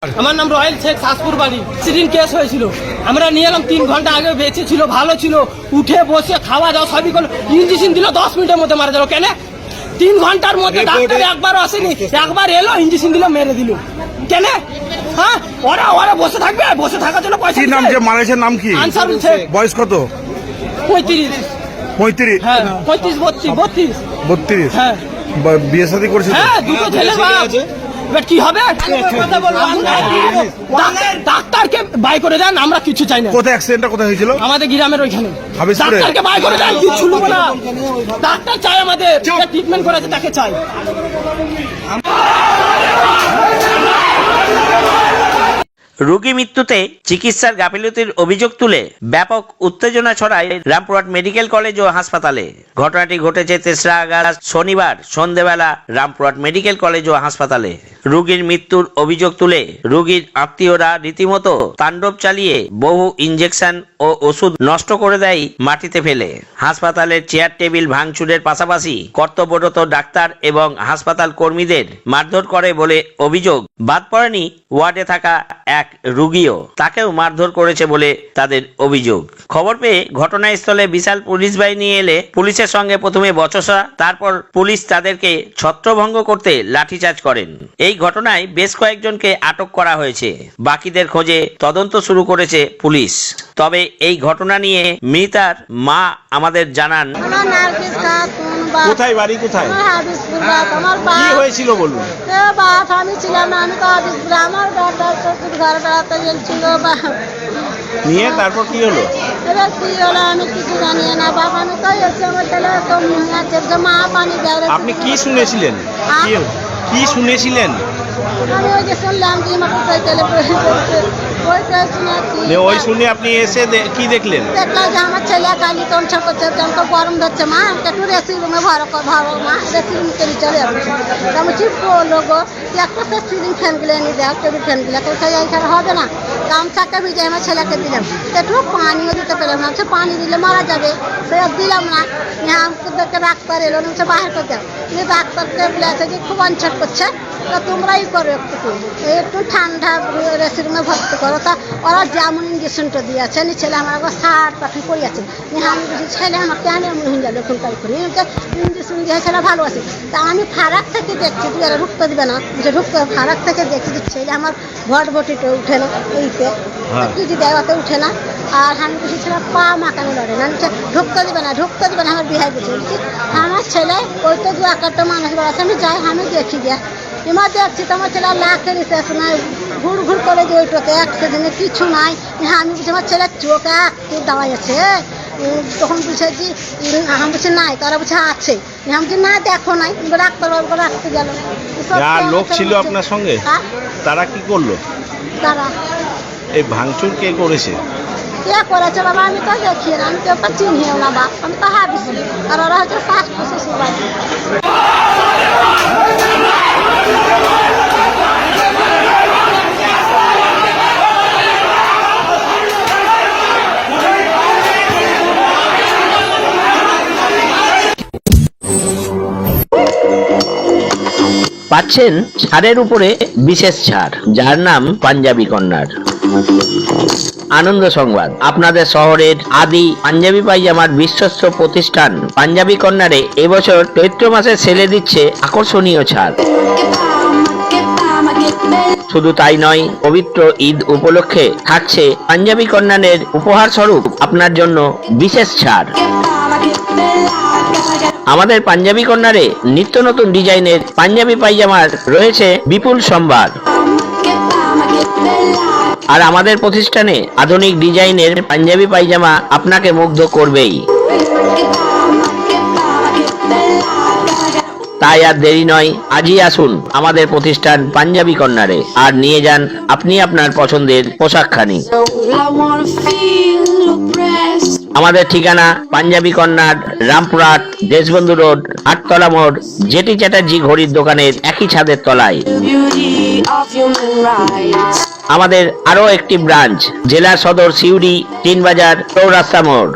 আমার নাম রয়েল শেখ শাসপুর বাড়ি। সেদিন কেস হয়েছিল, আমরা নিয়ে এলাম 3 ঘন্টা আগে, বেঁচে ছিল, ভালো ছিল, উঠে বসে খাওয়া দাওয়া সবই করলো। ইঞ্জেকশন দিল 10 মিনিটের মধ্যে মারা গেল। কেন 3 ঘন্টার মধ্যে ডাক্তার একবারও আসেনি, একবার এলো ইঞ্জেকশন দিল মেরে দিল। কেন? হ্যাঁ, ওরা বসে থাকবে, বসে থাকার জন্য পয়সা। কি নাম যে মারেছে, নাম কি? আনসারুল শেখ। বয়স কত? 35। 35? হ্যাঁ 35 32। 32? হ্যাঁ, বিয়ে শাদী করেছে? হ্যাঁ, দুটো ছেলে আছে। এবার কি হবে? ডাক্তারকে বাই করে দেন, আমরা কিছু চাই না। কোথায় অ্যাক্সিডেন্টটা কোথায় হয়েছিল? আমাদের গ্রামের ওইখানে। হাবিবপুরে? ডাক্তারকে বাই করে দেন, কিছু নেবো না। ডাক্তার চাই, আমাদের ট্রিটমেন্ট করেছে তাকে চাই। রোগী মৃত্যুতে চিকিৎসার গাফিলতির অভিযোগ তুলে ব্যাপক উত্তেজনা ছড়ায় রামপুরহাট মেডিকেল কলেজ ও হাসপাতালে। ঘটনাটি ঘটেছে 3রা আগস্ট শনিবার সন্ধ্যেবেলা রামপুরহাট মেডিকেল কলেজ ও হাসপাতালে। রোগীর মৃত্যুর অভিযোগ তুলে রোগীর আত্মীয়রা রীতিমতো তাণ্ডব চালিয়ে বহু ইনজেকশন ও ওষুধ নষ্ট করে দেয় মাটিতে ফেলে। হাসপাতালের চেয়ার টেবিল ভাঙচুরের পাশাপাশি কর্তব্যরত ডাক্তার এবং হাসপাতাল কর্মীদের মারধর করে বলে অভিযোগ। বাদ পড়েনি ওয়ার্ডে থাকা এক রোগীও, তাকেও মারধর করেছে বলে তাদের অভিযোগ। খবর পেয়ে ঘটনাস্থলে বিশাল পুলিশ বাহিনী এলে পুলিশের সঙ্গে প্রথমে বচসা, তারপর পুলিশ তাদেরকে ছত্রভঙ্গ করতে লাঠিচার্জ করেন। এই ঘটনায় বেশ কয়েকজনকে আটক করা হয়েছে। বাকিদের খোঁজে তদন্ত শুরু করেছে পুলিশ। তবে এই ঘটনা নিয়ে মৃতার মা আমাদের জানান, কোথায় বাড়ি, কোথায়, কি হয়েছিল বলুন? আমি ছিলাম না, আমি তো আমার ঘর বেড়াতে গেছিল। নিয়ে তারপর কি হলো? এবার কি হলো আমি কিছু জানি না বাবা। আমি তো এসে আমার ছেলে তো মা পানি দেয়। আপনি কি শুনেছিলেন? কি শুনেছিলেন? আমি ওই যে শুনলাম যে মোটরসাইকেলে ওইটা শুনেছি। ওই শুনে আপনি এসে কি দেখলেন? দেখলাম যে আমার ছেলে কালি তমসা করছে, আমাকে গরম ধরছে, মা আমাকে একটু রেসি রুমে ভরো মা, রেসি রুম করে চলে আসছে। আমি ঠিক বললো গো, একটা তো সিলিং ফ্যানগুলো এনে দেয়, টেবিল ফ্যানগুলো, তো এইখানে হবে না। গামছাকে ভিজে আমার ছেলেকে দিলাম, একটু পানিও দিতে পেলাম না। পানি দিলে মারা যাবে, সে দিলাম না। আমাকে ডাক্তার এলো না, সে বাহির করে দেয়। ডাক্তারকে বলেছে যে খুব অনছট করছে, তা তোমরাই করো একটু ঠান্ডা রেসি রুমে ভর্তি করো। তা ওরা যেমন ইঞ্জেকশনটা দিয়েছে, ছেলে আমার একবার 60 পাখি পড়িয়েছে। আমি বলছি ছেলে আমার কেন এমন হয়ে গেল, এখন তাই করি ইঞ্জেকশন দিয়ে ছেলে ভালো আছে। তা আমি ফারাক থেকে দেখছি, তুই আর ঢুকতে দিবে না, যে ঢুকতে ফারাক থেকে দেখছি যে ছেলে আমার ভটভটিতে উঠে না, এইতে কিছু দেওয়াতে উঠে না। আর আমি বলছি ছেলে পা মাকানো লড়ে না, ঢুকতে দিবে না, ঢুকতে দিবে না। আমার বিহাই বলছি আমার ছেলে ওই তো 2-1টা মানুষ বেড়াচ্ছে, আমি যাই, আমি দেখি গিয়া এবার দেখছি তো আমার ছেলে লাখের শেষ নাই, ঘুর ঘুর করে যে ওইটাতে অ্যাক্সিডেন্টে কিছু নাই। আমি বলছি আমার ছেলের চোখে একটু দাওয়াই আছে। তখন বুঝেছি আমি বলছি নাই, তারা বলছে আছে। আমি বলছি না দেখো নাই, ডাক্তারবাবু রাখতে গেল। লোক ছিল আপনার সঙ্গে, তারা কি করলো? তারা এই ভাঙচুর কে করেছে? কে করেছে বাবা আমি তো দেখি না, আমি কেউ তো চিনিও না বা, আমি তো হাবিছি। আর ওরা হচ্ছে শাশুড়ি শ্বশুর বাড়ি। পাচ্ছেন ছাড়ের উপরে বিশেষ ছাড়, যার নাম পাঞ্জাবি কর্নার। আনন্দ সংবাদ, আপনাদের শহরের আদি পাঞ্জাবি পায়জামার বিশ্বস্ত প্রতিষ্ঠান পাঞ্জাবি কর্নারে এবছর চৈত্র মাসে সেলে দিচ্ছে আকর্ষণীয় ছাড়। শুধু তাই নয়, পবিত্র ঈদ উপলক্ষে থাকছে পাঞ্জাবি কর্নারের উপহার স্বরূপ আপনার জন্য বিশেষ ছাড়। আমাদের পাঞ্জাবি কর্নারে নিত্য নতুন ডিজাইনের পাঞ্জাবি পায়জামার রয়েছে বিপুল সম্ভার। আর আমাদের প্রতিষ্ঠানে আধুনিক ডিজাইনের পাঞ্জাবি পায়জামা আপনাকে মুগ্ধ করবেই। তাই আর দেরি নয়, আজই আসুন আমাদের প্রতিষ্ঠান পাঞ্জাবি কর্নারে আর নিয়ে যান আপনি আপনার পছন্দের পোশাকখানি। আমাদের ঠিকানা পাঞ্জাবি কর্নার, রামপুরহাট, দেশবন্ধু রোড, 8তলা মোড়, জেটি চ্যাটার্জি ঘড়ির দোকানের একই ছাদের তলায়। আমাদের আরো একটি ব্রাঞ্চ জেলা সদর সিউড়ি, 3 বাজার, চৌরাস্তা মোড়।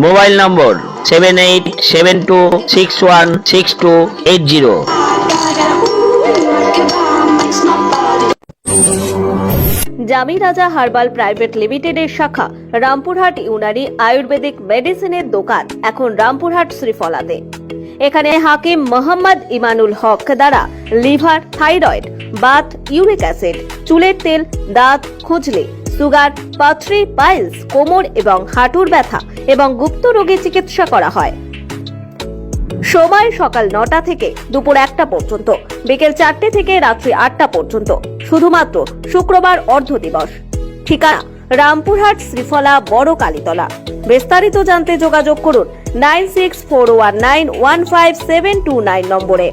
মোবাইল নম্বর 7872616280। জামি রাজা হার্বাল প্রাইভেট লিমিটেডের শাখা রামপুরহাট ইউনানি আয়ুর্বেদিক মেডিসিনের দোকান এখন রামপুরহাট শ্রীফলাতে। এখানে হাকিম মোহাম্মদ ইমানুল হক দ্বারা liver, thyroid, Baat, uric acid, চুলের তেল, দাঁত খুজলি, সুগার, পাথরি, পাইলস, কোমর এবং হাঁটুর ব্যথা এবং গুপ্ত রোগের চিকিৎসা করা হয়। সময় সকাল 9টা থেকে দুপুর 1টা পর্যন্ত, বিকেল 4টে থেকে রাত্রি 8টা পর্যন্ত, শুধুমাত্র শুক্রবার অর্ধ দিবস। ঠিকানা রামপুরহাট শ্রীফলা বড় কালীতলা। বিস্তারিত জানতে যোগাযোগ করুন 9641915729 নম্বরে।